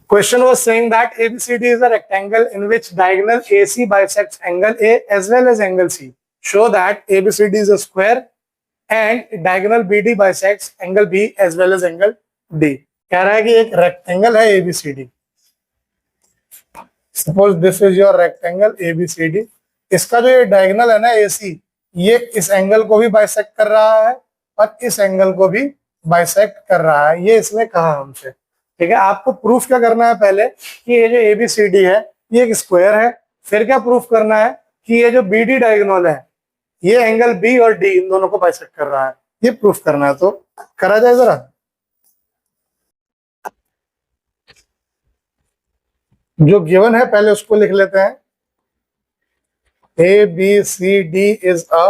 Question was saying that ABCD is a rectangle in which diagonal AC bisects angle A as well as angle C. Show that ABCD is a square and diagonal BD bisects angle B as well as angle D. कह रहा है कि एक rectangle है ABCD. Suppose this is your rectangle ABCD. इसका जो ये diagonal है ना AC, ये इस एंगल को भी बाइसेक्ट कर रहा है और इस एंगल को भी बाइसेक्ट कर रहा है. ये इसने कहा हमसे. ठीक है, आपको प्रूफ क्या करना है पहले कि ये जो ABCD है ये एक स्क्वायर है. फिर क्या प्रूफ करना है कि ये जो BD डायगोनल है ये एंगल B और D इन दोनों को बाइसेक्ट कर रहा है. ये प्रूफ करना है. तो करा जाए जरा. जो गिवन है पहले उसको लिख लेते हैं. ABCD is a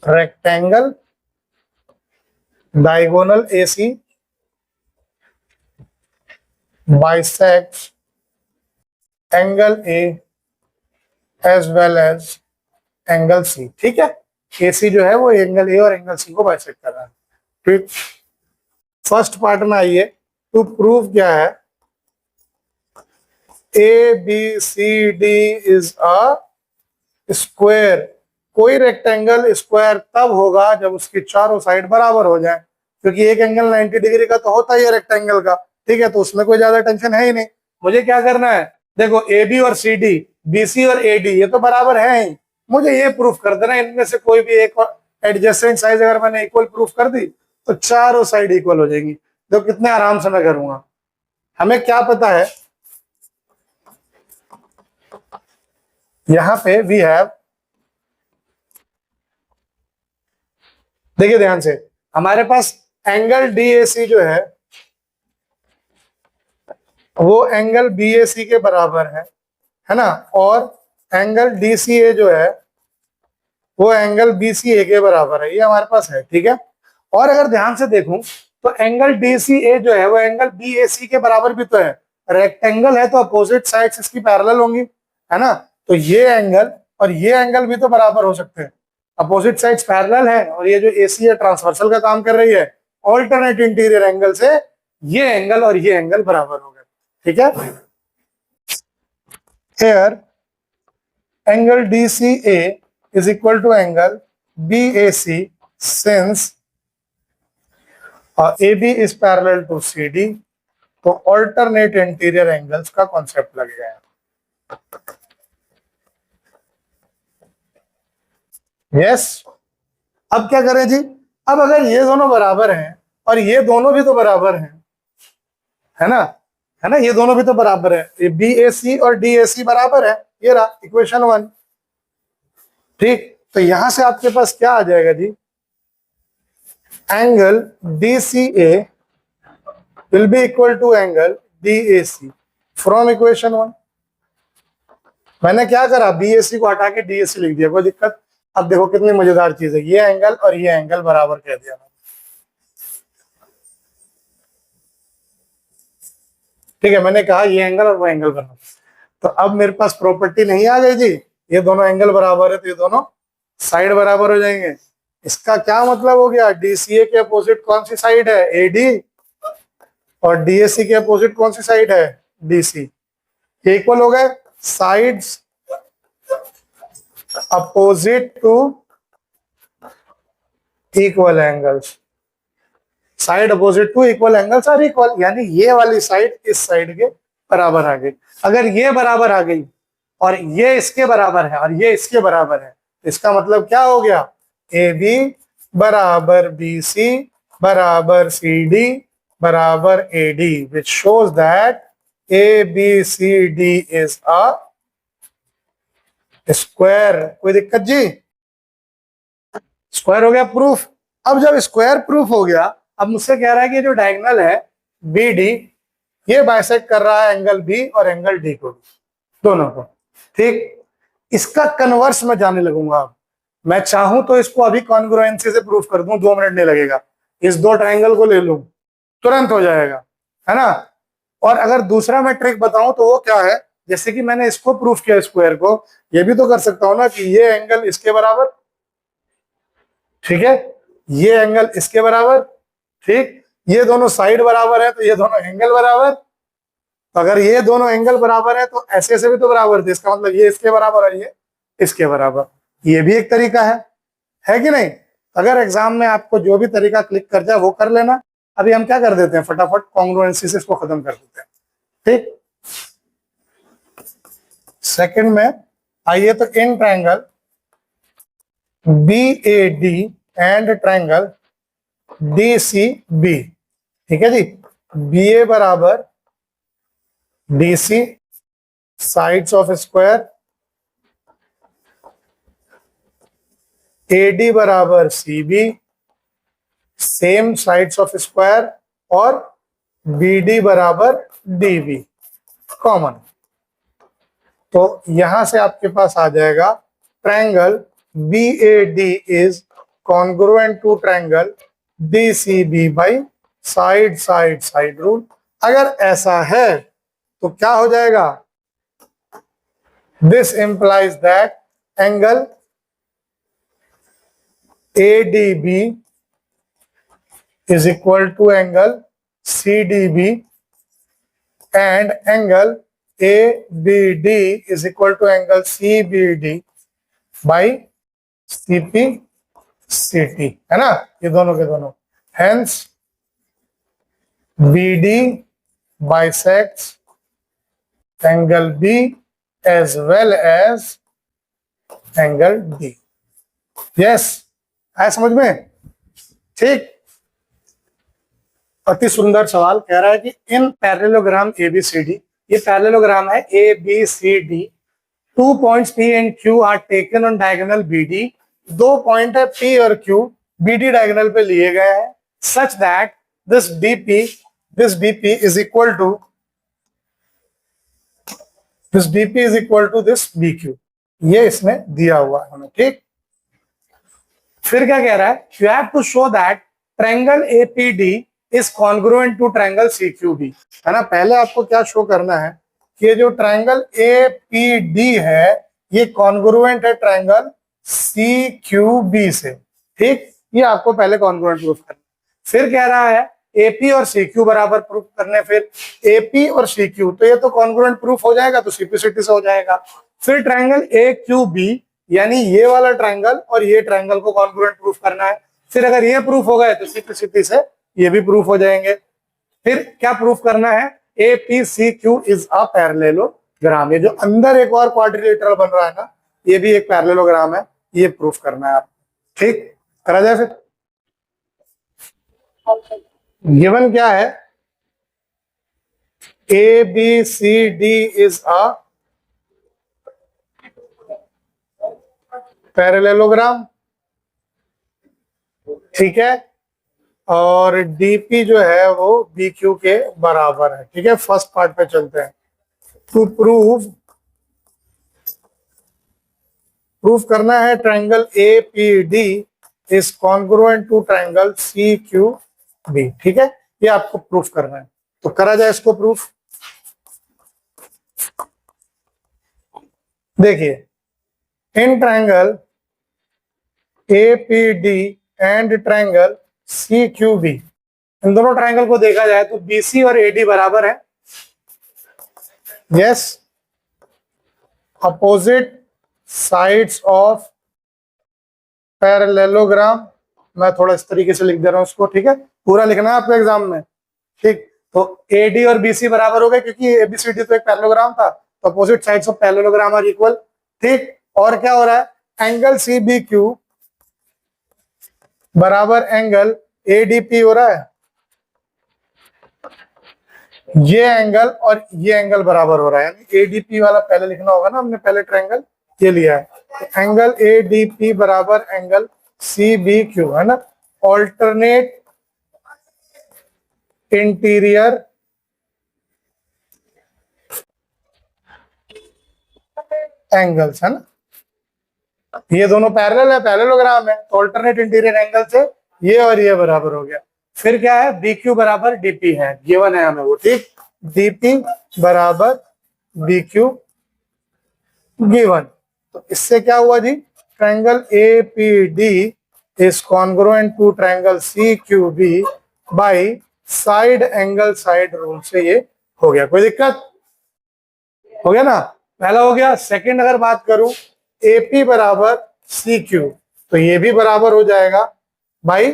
rectangle diagonal AC bisects angle A as well as angle C. ठीक है, AC जो है वो एंगल A और एंगल C को बाइसेक्ट कर रहा है. ठीक, फर्स्ट पार्ट में आइए. टू प्रूव क्या है, ABCD is a square. कोई रेक्टेंगल स्क्वायर तब होगा जब उसकी चारों साइड बराबर हो जाए, क्योंकि एक एंगल 90 डिग्री का तो होता ही है रेक्टेंगल का. ठीक है, तो उसमें कोई ज्यादा टेंशन है ही नहीं. मुझे क्या करना है, देखो AB और CD, BC और AD ये तो बराबर है ही. मुझे ये प्रूफ कर देना इनमें से कोई भी एक एडजेसेंट साइड अगर मैंने इक्वल प्रूफ कर दी तो चारों साइड इक्वल हो जाएंगी. तो कितने आराम से मैं करूंगा. हमें क्या पता है, यहां पे वी हैव, देखिए ध्यान से, हमारे पास एंगल DAC जो है वो एंगल BAC के बराबर है ना, और एंगल DCA जो है वो एंगल BCA के बराबर है. ये हमारे पास है. ठीक है, और अगर ध्यान से देखूं तो एंगल DCA जो है वो एंगल BAC के बराबर भी तो है. रेक्टेंगल है तो अपोजिट साइड्स इसकी पैरेलल होंगी, है ना. तो ये एंगल और ये एंगल भी तो बराबर हो सकते हैं. अपोजिट साइड्स पैरेलल है और ये जो AC है ट्रांसवर्सल का काम कर रही है. ऑल्टरनेट इंटीरियर एंगल से ये एंगल और ये एंगल बराबर हो गए. ठीक है, here angle DCA is equal to angle BAC since AB is parallel to CD. तो ऑल्टरनेट इंटीरियर एंगल्स का कॉन्सेप्ट लगेगा. यस, अब क्या करें जी. अब अगर ये दोनों बराबर हैं और ये दोनों भी तो बराबर हैं, है ना, है ना, ये दोनों भी तो बराबर है. ये BAC और DAC बराबर है. ये रहा इक्वेशन 1. ठीक, तो यहां से आपके पास क्या आ जाएगा जी, angle DCA will be equal to angle DAC from equation 1. मैंने क्या करा, BAC को हटा के DAC लिख दिया. कोई दिक्कत. अब देखो कितनी मजेदार चीज है, ये एंगल और ये एंगल बराबर कह दिया. ठीक है, मैंने कहा ये एंगल और वो एंगल बराबर. तो अब मेरे पास प्रॉपर्टी नहीं आ गई जी, ये दोनों एंगल बराबर है तो ये दोनों साइड बराबर हो जाएंगे. इसका क्या मतलब हो गया, DCA के अपोजिट कौन सी साइड है, AD, और DAC के अपोजिट कौन सी साइड है, DC. ये इक्वल हो गए. Sides opposite to equal angles, side opposite to equal angles are equal. यानी ये वाली साइड इस साइड के बराबर आ गई. अगर ये बराबर आ गई और ये इसके बराबर है और ये इसके बराबर है, इसका मतलब क्या हो गया, AB बराबर BC बराबर CD बराबर AD, which shows that ABCD is a square. कोई दिक्कत जी, स्क्वायर हो गया प्रूफ. अब जब स्क्वायर प्रूफ हो गया, अब मुझसे कह रहा है कि जो डायगोनल है BD ये बाइसेक्ट कर रहा है एंगल B और एंगल D को, दोनों को. ठीक, इसका कन्वर्स मैं जाने लगूंगा. अब मैं चाहूं तो इसको अभी कॉन्ग्रुएंसी से प्रूफ कर दूं, 2 मिनट नहीं लगेगा. इस दो ट्रायंगल को ले लूं, तुरंत हो जाएगा, है ना. और अगर दूसरा मैं ट्रिक बताऊं तो वो क्या है, जैसे कि मैंने इसको प्रूफ किया स्क्वायर को, ये भी तो कर सकता हूं ना कि ये एंगल इसके बराबर. ठीक है, ये एंगल इसके बराबर. ठीक, ये दोनों साइड बराबर है तो ये दोनों एंगल बराबर। तो अगर ये दोनों एंगल बराबर है तो ऐसे ऐसे भी तो बराबर थे, इसका मतलब ये इसके बराबर और ये इसके बराबर। ये भी एक तरीका है कि नहीं? अगर एग्जाम में आपको जो भी तरीका क्लिक कर जाए वो कर लेना। अभी हम क्या कर देते हैं, फटाफट कॉन्ग्रुएंसी से इसको खत्म कर देते हैं। ठीक, सेकंड में आइए, तो in triangle BAD and triangle DCB, ठीक है जी, BA बराबर DC, sides of square, AD बराबर CB, same sides of square, और BD बराबर DB कॉमन। तो यहां से आपके पास आ जाएगा triangle BAD is congruent to triangle DCB by side side side rule. अगर ऐसा है तो क्या हो जाएगा, this implies that angle ADB is equal to angle CDB and angle ABD is equal to angle CBD by CPCT, है ना, ये दोनों के दोनों। Hence BD bisects angle B as well as angle D। Yes, आया समझ में? ठीक, अति सुंदर सवाल कह रहा है कि इन पैरेललोग्राम ABCD, ये पैरेललोग्राम है ABCD, 2 points P and Q are taken on diagonal BD, 2 point है P और Q BD डायगोनल पे लिए गए हैं, such that this DP is equal to this BQ। ये इसमें दिया हुआ है हमें। ठीक, फिर क्या कह रहा है, you have to show that triangle APD is congruent to triangle CQB, है ना। पहले आपको क्या शो करना है कि ये जो ट्रायंगल APD है ये कॉन्ग्रुएंट है ट्रायंगल CQB से। ठीक, ये आपको पहले कॉन्ग्रुएंट प्रूफ करना। फिर कह रहा है AP और CQ बराबर प्रूफ करने, फिर AP और CQ, तो ये तो कॉन्ग्रुएंट प्रूफ हो जाएगा तो CPCT से हो जाएगा। फिर ट्रायंगल AQB, यानी ये वाला ट्रायंगल और ये ट्रायंगल को कॉन्ग्रुएंट प्रूफ करना है। फिर अगर ये प्रूफ हो गए तो CPCT से ये भी प्रूफ हो जाएंगे। फिर क्या प्रूफ करना है, APCQ इज अ पैरेललोग्राम। ये जो अंदर एक और क्वाड्रिलेटरल बन रहा है ना, ये भी एक पैरेललोग्राम है, ये प्रूफ करना है आप। ठीक, करा जाए फिर। गिवन क्या है, ABCD इज अ पैरेललोग्राम, ठीक है, और DP जो है वो BQ के बराबर है। ठीक है, फर्स्ट पार्ट पे चलते हैं। टू प्रूफ करना है triangle APD is congruent to triangle CQB। ठीक है, ये आपको प्रूफ करना है, तो करा जाए इसको प्रूफ। देखिए, in triangle APD and triangle CQB, इन दोनों ट्रायंगल को देखा जाए तो BC और AD बराबर है। Yes, opposite sides of parallelogram, मैं थोड़ा इस तरीके से लिख दे रहा हूं उसको। ठीक है, पूरा लिखना है आपको एग्जाम में। ठीक, तो AD और BC बराबर हो गए क्योंकि ABCD तो एक पैरेललोग्राम था, तो opposite sides of parallelogram are equal. ठीक, और क्या हो रहा है, एंगल CBQ बराबर एंगल ADP हो रहा है। ये एंगल और ये एंगल बराबर हो रहा है, यानी ADP वाला पहले लिखना होगा ना, हमने पहले ट्रायंगल ये लिया है, तो एंगल ADP बराबर एंगल CBQ, है ना। ऑल्टरनेट इंटीरियर एंगल्स, है ना। ये दोनों पैरेलल है, पैरेललोग्राम है, तो ऑल्टरनेट इंटीरियर एंगल से ये और ये बराबर हो गया। फिर क्या है, BQ बराबर DP है, गिवन है हमें वो। ठीक, DP बराबर BQ गिवन, तो इससे क्या हुआ जी, triangle APD is congruent to triangle CQB by side angle side rule से ये हो गया। कोई दिक्कत? हो गया ना, पहला हो गया। सेकंड अगर बात करूं, AP बराबर CQ, तो ये भी बराबर हो जाएगा भाई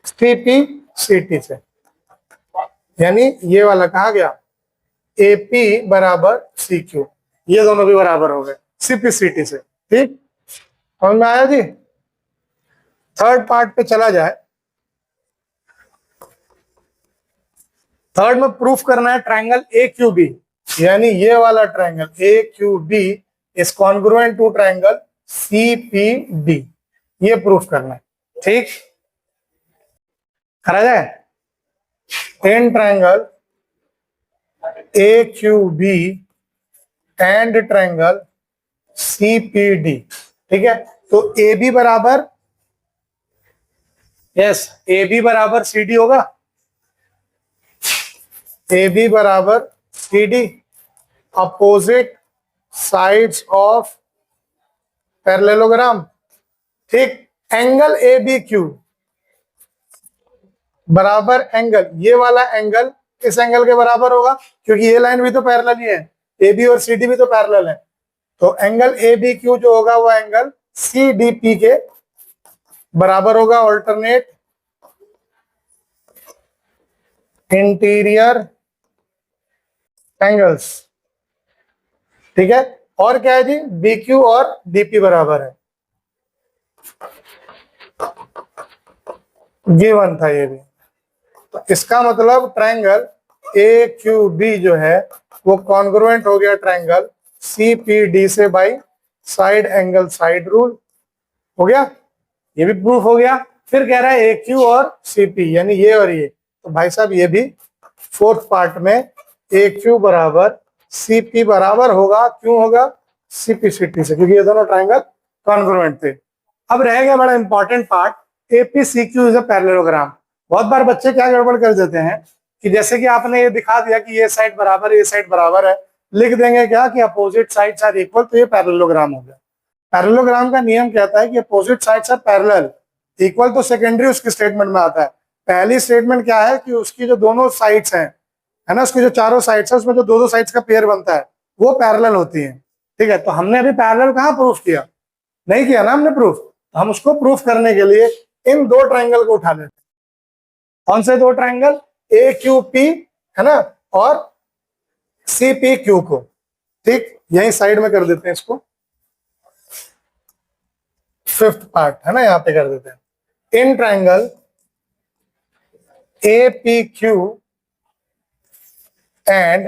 CP CT से, यानी ये वाला कहा गया AP बराबर CQ, ये दोनों भी बराबर हो गए CP CT से। ठीक, समझ में आया जी? थर्ड पार्ट पे चला जाए। थर्ड में प्रूफ करना है ट्रायंगल AQB, यानी ये वाला triangle AQB is congruent to triangle CPD, ये प्रूफ करना है। ठीक, करा जाए। In triangle AQB and triangle CPD, ठीक है, तो AB बराबर, यस, AB बराबर CD होगा, AB बराबर CD, opposite sides of parallelogram. ठीक, एंगल ABQ बराबर एंगल, ये वाला एंगल इस एंगल के बराबर होगा, क्योंकि ये लाइन भी तो पैरेलल ही है, AB और CD भी तो पैरेलल है। तो एंगल ABQ जो होगा वो एंगल CDP के बराबर होगा, ऑल्टरनेट इंटीरियर एंगल्स। ठीक है, और क्या है जी, BQ और DP बराबर है, गिवन था ये भी। तो इसका मतलब ट्रायंगल AQB जो है वो कॉन्ग्रुएंट हो गया ट्रायंगल CPD से bye side angle side rule. हो गया, ये भी प्रूफ हो गया। फिर कह रहा है AQ और CP, यानी ये और ये, तो भाई साहब ये भी फोर्थ पार्ट में AQ बराबर CP बराबर होगा। क्यों होगा? CP CT से, क्योंकि ये दोनों ट्रायंगल कॉन्ग्रुएंट थे। अब रह गया बड़ा important part, APCQ is a parallelogram. बहुत बार बच्चे क्या गड़बड़ कर देते हैं कि जैसे कि आपने ये दिखा दिया कि ये साइड बराबर है, ये साइड बराबर है, लिख देंगे क्या कि अपोजिट साइड्स आर इक्वल, तो ये पैरेललोग्राम हो गया। पैरेललोग्राम का नियम कहता है कि opposite sides are parallel, equal तो सेकेंडरी उसकी स्टेटमेंट में आता है। पहली स्टेटमेंट क्या है कि उसकी जो दोनों साइड्स हैं, है ना, उसकी जो चारों साइड्स है उसमें जो दो साइड्स का पेयर बनता है वो पैरेलल होती है। ठीक है, तो हमने अभी पैरेलल कहाँ प्रूफ किया? नहीं किया ना हमने प्रूफ, तो हम उसको प्रूफ करने के लिए इन दो ट्रायंगल को उठा लेते हैं। कौन से दो ट्रायंगल? AQP, है ना, और CPQ को। ठीक, यही साइड में कर देते हैं इसको, फिफ्थ पार्ट है ना, यहां पे कर देते हैं। In triangle APQ and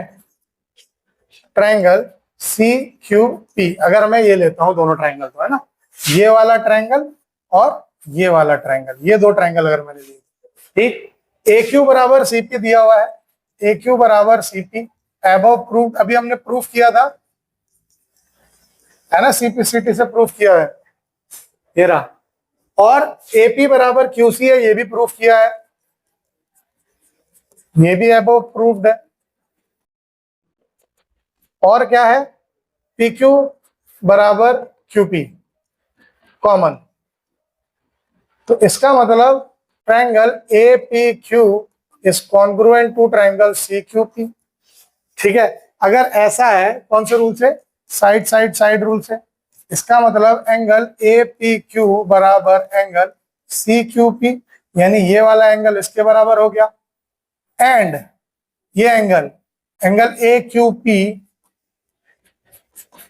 triangle CQP, अगर मैं ये लेता हूं दोनों ट्रायंगल तो, है ना, ये वाला ट्रायंगल और ये वाला ट्रायंगल, ये दो ट्रायंगल अगर मैंने लिए, ठीक, AQ बराबर CP दिया हुआ है, AQ बराबर CP, अबव प्रूफ, अभी हमने प्रूफ किया था, है ना, CP CT से प्रूफ किया है, ये रहा। और AP बराबर QC है, ये भी प्रूफ किया है, ये भी अबव प्रूफ्ड है। और क्या है? PQ बराबर QP कॉमन। तो इसका मतलब triangle APQ is congruent to triangle CQP। ठीक है, अगर ऐसा है कौन से रूल से? साइड साइड साइड रूल से। इसका मतलब एंगल APQ बराबर एंगल CQP, यानी ये वाला एंगल इसके बराबर हो गया, एंड ये एंगल एंगल AQP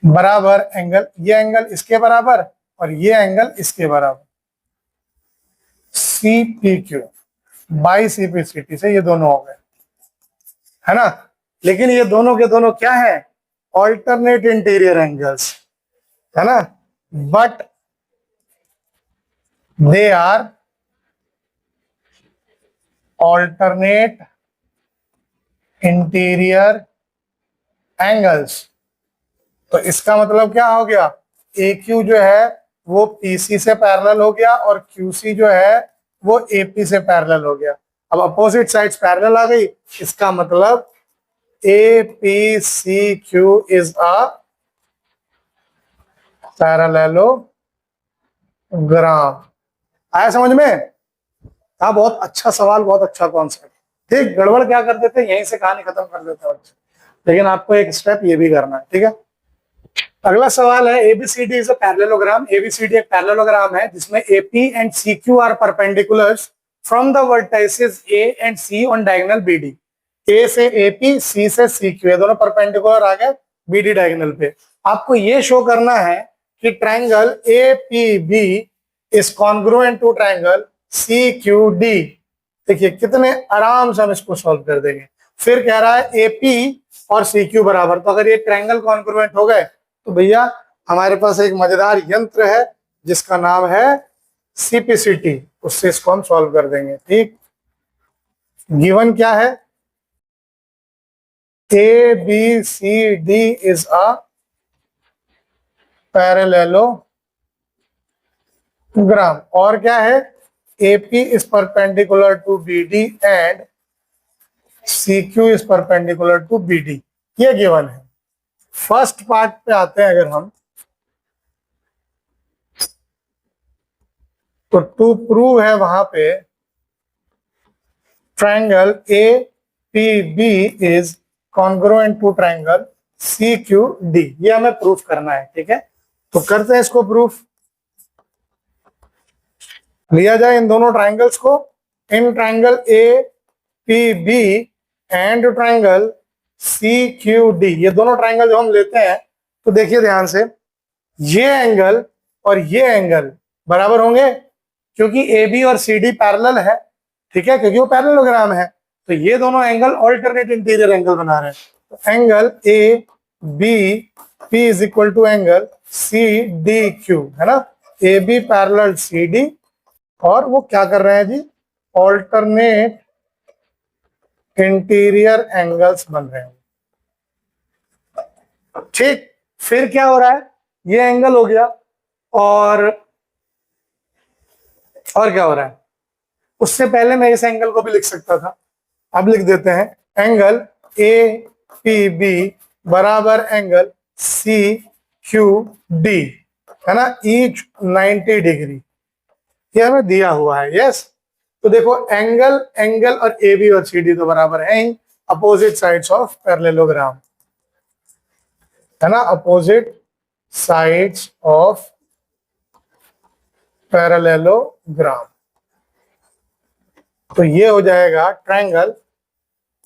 बराबर एंगल, ये एंगल इसके बराबर और ये एंगल इसके बराबर, CPQ बाई CP CT से ये दोनों हो गए, है ना। लेकिन ये दोनों के दोनों क्या है? ऑल्टरनेट इंटीरियर एंगल्स, है ना, but they are alternate interior angles. तो इसका मतलब क्या हो गया? AQ जो है वो PC से पैरेलल हो गया और QC जो है वो AP से पैरेलल हो गया। अब अपोजिट साइड्स पैरेलल आ गई, इसका मतलब APCQ इज अ पैरेललोग्राम। आया समझ में? था बहुत अच्छा सवाल, बहुत अच्छा कॉन्सेप्ट। ठीक, गड़बड़ क्या कर देते हैं, यहीं से कहानी खत्म कर देते हैं बच्चे, लेकिन आपको एक स्टेप ये भी करना है। ठीक है, अगला सवाल है ABCD is a parallelogram. ABCD एक पैरेललोग्राम है जिसमें AP and CQ are perpendiculars from the vertices A and C on diagonal BD. A से एपी, सी से सीक्यू, ये दोनों परपेंडिकुलर आ गए बीडी डायगोनल पे। आपको ये शो करना है कि triangle APB is congruent to triangle CQD. देखिए कितने आराम से हम इसको सॉल्व कर देंगे। फिर कह रहा है एपी और सीक्यू बराबर, तो अगर ये ट्रायंगल कॉन्ग्रुएंट हो गए तो भैया हमारे पास एक मजेदार यंत्र है जिसका नाम है सीपीसीटी, उससे इसको हम सॉल्व कर देंगे। ठीक, गिवन क्या है, A B C D is a parallelogram, और क्या है, AP is perpendicular to BD and CQ is perpendicular to BD, ये गिवन है। फर्स्ट पार्ट पे आते हैं अगर हम, तो टू प्रूव है वहां पे triangle A P B is congruent to triangle C Q D, ये हमें प्रूफ करना है। ठीक है, तो करते हैं इसको प्रूफ। लिया जाए इन दोनों ट्रायंगल्स को, इन triangle A P B and triangle C Q D, ये दोनों ट्रायंगल जो हम लेते हैं तो देखिए ध्यान से, ये एंगल और ये एंगल बराबर होंगे क्योंकि ए बी और सी डी पैरेलल है। ठीक है, क्योंकि वो पैरेललोग्राम है, तो ये दोनों एंगल ऑल्टरनेट इंटीरियर एंगल बना रहे हैं। तो angle A B P is equal to angle C D Q, है ना, A B parallel C D, और वो क्या कर रहे हैं जी, ऑल्टरनेट इंटीरियर एंगल्स बन रहे हैं। ठीक, फिर क्या हो रहा है, ये एंगल हो गया, और क्या हो रहा है, उससे पहले मैं इस एंगल को भी लिख सकता था, अब लिख देते हैं, एंगल ए पी बी बराबर एंगल सी क्यू डी, है ना, ईच 90 डिग्री, ये हमें दिया हुआ है। यस, तो देखो एंगल और ए बी और सी डी तो बराबर है ही, अपोजिट साइड्स ऑफ पैरेललोग्राम, है ना, अपोजिट साइड्स ऑफ पैरेललोग्राम। तो ये हो जाएगा triangle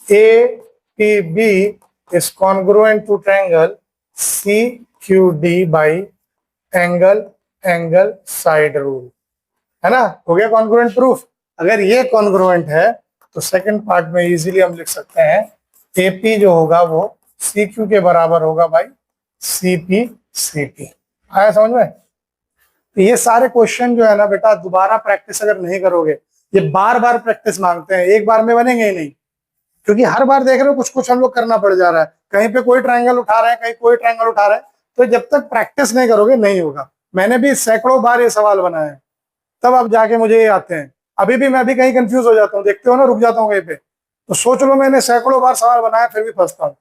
A P B is congruent to triangle C Q D by angle side rule, है ना, हो गया कॉन्ग्रुएंट प्रूफ। अगर ये कॉन्ग्रुएंट है तो सेकंड पार्ट में इजीली हम लिख सकते हैं एपी जो होगा वो सी क्यू के बराबर होगा by C P C T. आया समझ में? तो ये सारे क्वेश्चन जो है ना बेटा, दोबारा प्रैक्टिस अगर नहीं करोगे, ये बार बार प्रैक्टिस मांगते हैं, एक बार में बनेंगे ही नहीं, क्योंकि हर बार देख रहे हो कुछ कुछ हम लोग करना पड़ जा रहा है, कहीं पे कोई ट्रायंगल उठा रहे हैं, कहीं कोई ट्रायंगल उठा रहे हैं, तो जब तक प्रैक्टिस नहीं करोगे नहीं होगा। मैंने भी सैकड़ों बार ये सवाल बनाए हैं, तब अब जाके मुझे ये आते हैं। अभी भी मैं भी कहीं कंफ्यूज हो जाता हूँ, देखते हो ना, रुक जाता हूँ कहीं पे, तो सोच लो मैंने सैकड़ों बार सवाल बनाया फिर भी फंसता हूँ।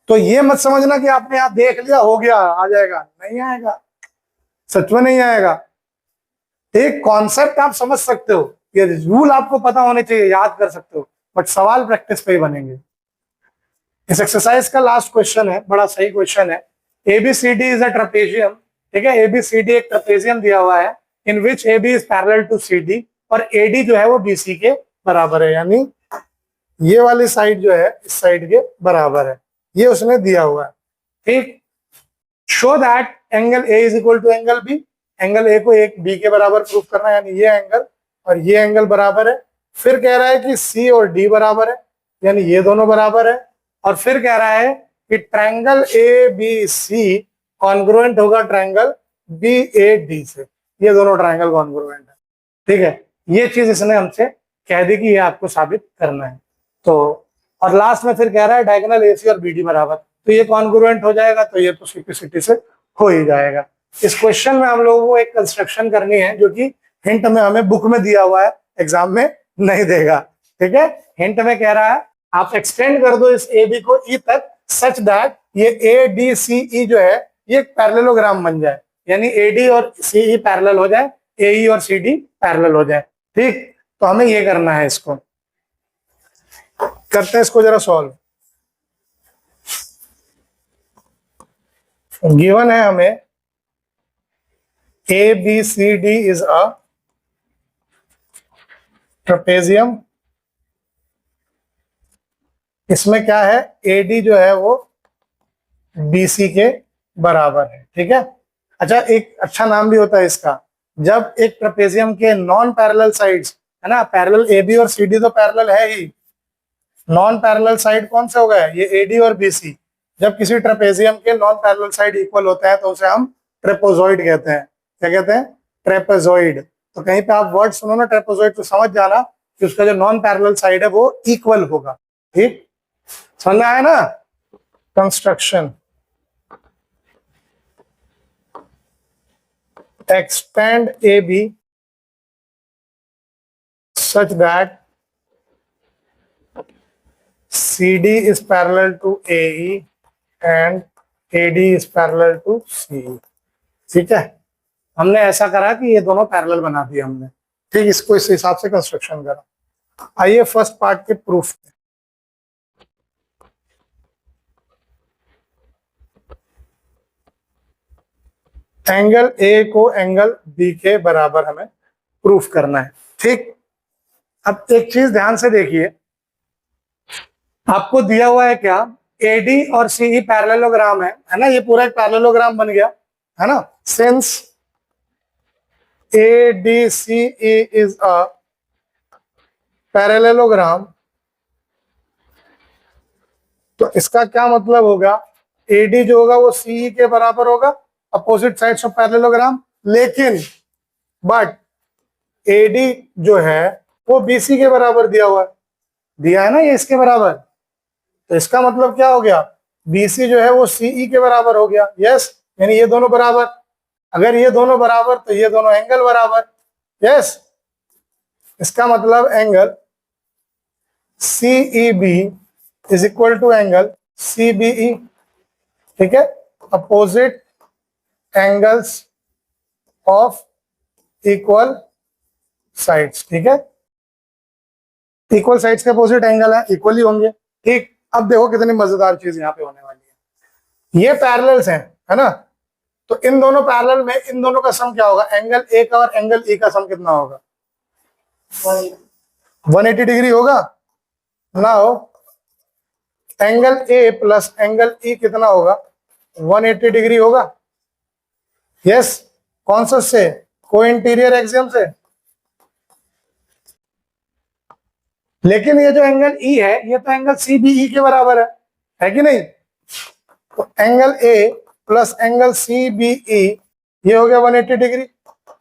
तो ये मत समझना कि आपने यहाँ देख लिया हो गया आ जाएगा, नहीं आएगा, सच में नहीं आएगा। एक कॉन्सेप्ट आप समझ सकते हो, ये रूल आपको पता होने चाहिए, याद कर सकते हो, बट सवाल प्रैक्टिस पे ही बनेंगे। इस एक्सरसाइज का लास्ट क्वेश्चन है, बड़ा सही क्वेश्चन है। एबीसीडी इज अ ट्रेपेजियम, ठीक है, एबीसीडी एक ट्रेपेजियम दिया हुआ है, in which AB is parallel to CD, और एडी जो है वो बीसी के बराबर है, यानी ये वाली साइड जो है इस साइड के बराबर है, ये उसने दिया हुआ है। ठीक, show that angle A is equal to angle B, angle A को एक बी के बराबर प्रूफ करना है, यानी ये एंगल और ये एंगल बराबर है। फिर कह रहा है कि सी और डी बराबर है, यानी ये दोनों बराबर है। और फिर कह रहा है कि triangle A B C congruent होगा ट्रायंगल बी ए डी से, ये दोनों ट्रायंगल कॉन्ग्रुएंट है। ठीक है, ये चीज इसने हमसे कह दी कि ये आपको साबित करना है। तो और लास्ट में फिर कह रहा है डायगोनल एसी और बीडी बराबर, तो ये कॉन्ग्रुएंट हो जाएगा, तो ये तो सिंपलिसिटी से हो ही जाएगा। इस क्वेश्चन में हम लोगों को एक कंस्ट्रक्शन करनी है जो कि हिंट में हमें बुक में दिया हुआ है, एग्जाम में नहीं देगा। ठीक है, हिंट में कह रहा है आप एक्सटेंड कर दो इस ए बी को ई तक, सच दैट ये ए डी सी ई जो है ये एक पैरेललोग्राम बन जाए, यानी ए डी और सी ई पैरेलल हो जाए, ए ई और सी डी पैरेलल हो जाए। ठीक, तो हमें ये करना है, इसको करते हैं, इसको जरा सॉल्व। गिवन है हमें A B C D is a trapezium. इसमें क्या है, ए डी जो है वो बी सी के बराबर है, ठीक है। अच्छा, एक अच्छा नाम भी होता है इसका, जब एक ट्रेपेजियम के नॉन पैरेलल साइड्स, है ना, पैरेलल ए बी और सी डी तो पैरेलल है ही, नॉन पैरेलल साइड कौन से हो गए, ये ए डी और बी सी। जब किसी ट्रेपेजियम के नॉन पैरेलल साइड इक्वल होते हैं तो उसे हम ट्रेपोजॉइड कहते हैं। क्या कहते हैं, ट्रेपेजॉइड। तो कहीं पे आप वर्ड सुनो ना ट्रेपोजॉइड तो समझ जाना कि उसका जो नॉन पैरेलल साइड है वो इक्वल होगा, ठीक, समझ में आया ना। Construction, expand AB such that CD is parallel to AE and AD is parallel to CE। ठीक है, हमने ऐसा करा कि ये दोनों पैरेलल बना दिए हमने, ठीक। इसको इस हिसाब से कंस्ट्रक्शन करा। आइए फर्स्ट पार्ट के प्रूफ। एंगल ए को एंगल बी के बराबर हमें प्रूफ करना है, ठीक। अब एक चीज ध्यान से देखिए, आपको दिया हुआ है क्या, एडी और सीई पैरेललोग्राम है ना, ये पूरा एक पैरेललोग्राम बन गया, है ना। Since A D C E is a parallelogram, तो इसका क्या मतलब होगा, एडी जो होगा वो सीई के बराबर होगा, अपोजिट साइड्स ऑफ पैरेललोग्राम। लेकिन बट एडी जो है वो बीसी के बराबर दिया हुआ है, दिया है ना ये इसके बराबर, तो इसका मतलब क्या हो गया, बीसी जो है वो सीई के बराबर हो गया। यस, यानी ये दोनों बराबर, अगर ये दोनों बराबर तो ये दोनों एंगल बराबर। यस, इसका मतलब angle CEB is equal to angle CBE, ठीक है, opposite angles of equal sides, ठीक है। इक्वल साइड्स के अपोजिट एंगल है, इक्वल ही होंगे, ठीक। अब देखो कितनी मजेदार चीज यहाँ पे होने वाली है, ये पैरेलल्स हैं, है ना, तो इन दोनों पैरेलल में इन दोनों का सम क्या होगा, एंगल ए का और एंगल ई का सम कितना होगा, 180 डिग्री होगा। Now angle A plus angle E कितना होगा, 180 डिग्री होगा। यस, कौन सा से, को इंटीरियर एक्सियम से। लेकिन ये जो एंगल ई है ये तो एंगल सीबीई के बराबर है कि नहीं, तो angle A plus angle CBE ये हो गया 180 डिग्री,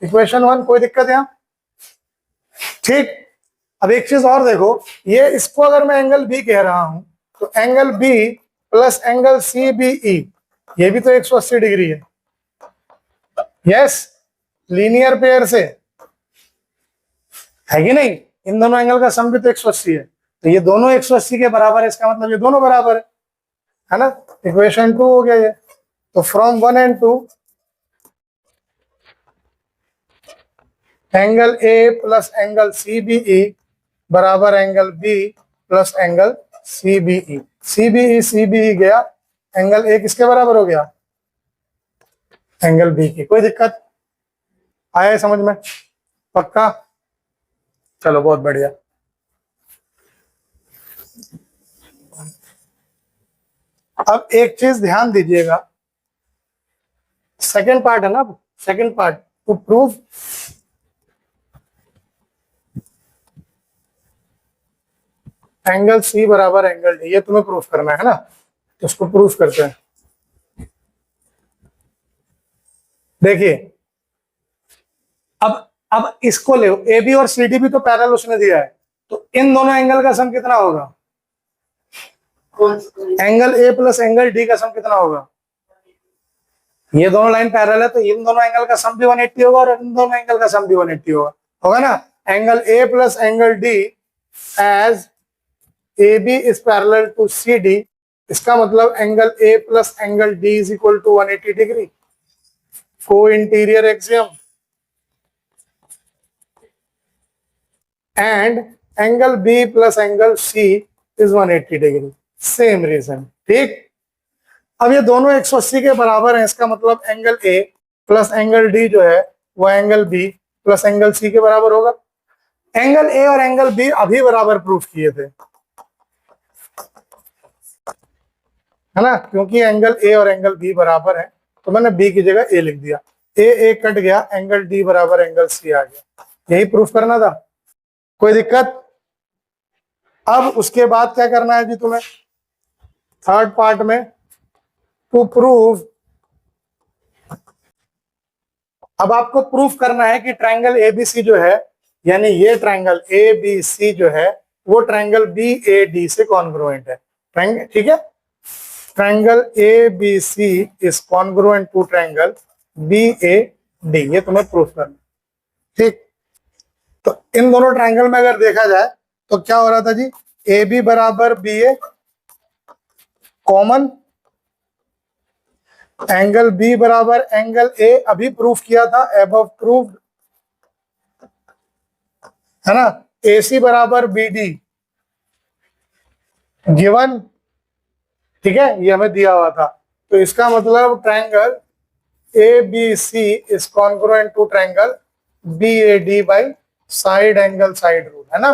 इक्वेशन 1। कोई दिक्कत यहां, ठीक। अब एक चीज और देखो, ये इसको अगर मैं एंगल बी कह रहा हूं तो angle B plus angle CBE ये भी तो 180 डिग्री है। यस, लीनियर पेयर से, है कि नहीं, इन दोनों एंगल का सम भी तो 180 है, तो ये दोनों 180 के बराबर है, इसका मतलब ये दोनों बराबर है ना। इक्वेशन 2 हो गया ये। तो from 1 and 2 angle A plus angle CBE बराबर angle B plus angle CBE. CBE CBE गया, एंगल ए किसके बराबर हो गया, एंगल बी की। कोई दिक्कत आया समझ में, पक्का, चलो बहुत बढ़िया। अब एक चीज ध्यान दीजिएगा, सेकंड पार्ट है ना, second part to prove angle C बराबर एंगल डी, ये तुम्हें प्रूफ करना है ना, तो उसको प्रूफ करते हैं। देखिए अब इसको ले, ए बी और सी डी भी तो पैरेलल उसने दिया है, तो इन दोनों एंगल का सम कितना होगा, angle A plus angle D का सम कितना होगा। ये दोनों लाइन पैरेलल है तो इन दोनों एंगल का सम भी 180 होगा और इन दोनों एंगल का सम भी 180 होगा ना। Angle A plus angle D as A B is parallel to C D, इसका मतलब angle A plus angle D is equal to 180 degree. को interior axiom, and angle B plus angle C is 180 degree, same reason. ठीक, अब ये दोनों 180 के बराबर हैं, इसका मतलब angle A plus angle D जो है वो angle B plus angle C के बराबर होगा। एंगल ए और एंगल बी अभी बराबर प्रूफ किए थे, है ना, क्योंकि एंगल ए और एंगल बी बराबर है तो मैंने बी की जगह ए लिख दिया, ए कट गया, एंगल डी बराबर एंगल सी आ गया, यही प्रूफ करना था। कोई दिक्कत? अब उसके बाद क्या करना है जी तुम्हें थर्ड पार्ट में, टू प्रूव, अब आपको प्रूफ करना है कि ट्रायंगल एबीसी जो है, यानी ये ट्रायंगल एबीसी जो है वो ट्रायंगल बीएडी से कॉन्ग्रुएंट है। ट्रायंगल, ठीक है, triangle ABC is congruent to triangle BAD, ये तुम्हें प्रूफ करना। ठीक, तो इन दोनों ट्रायंगल में अगर देखा जाए तो क्या हो रहा था जी, ए बी बराबर बी ए कॉमन, एंगल बी बराबर एंगल ए अभी प्रूफ किया था, एबव प्रूव्ड, है ना, ए सी बराबर बी डी गिवन, ठीक है, ये हमें दिया हुआ था। तो इसका मतलब triangle A B C is congruent to triangle B A D by side angle side rule, है ना।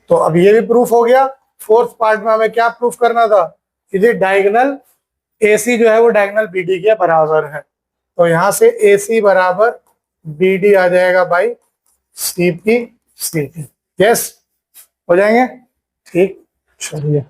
तो अब ये भी प्रूफ हो गया। फोर्थ पार्ट में हमें क्या प्रूफ करना था कि ये डायगोनल AC जो है वो डायगोनल BD के बराबर है, तो यहां से AC बराबर BD आ जाएगा बाई CP CP। यस, हो जाएंगे, ठीक, चलिए।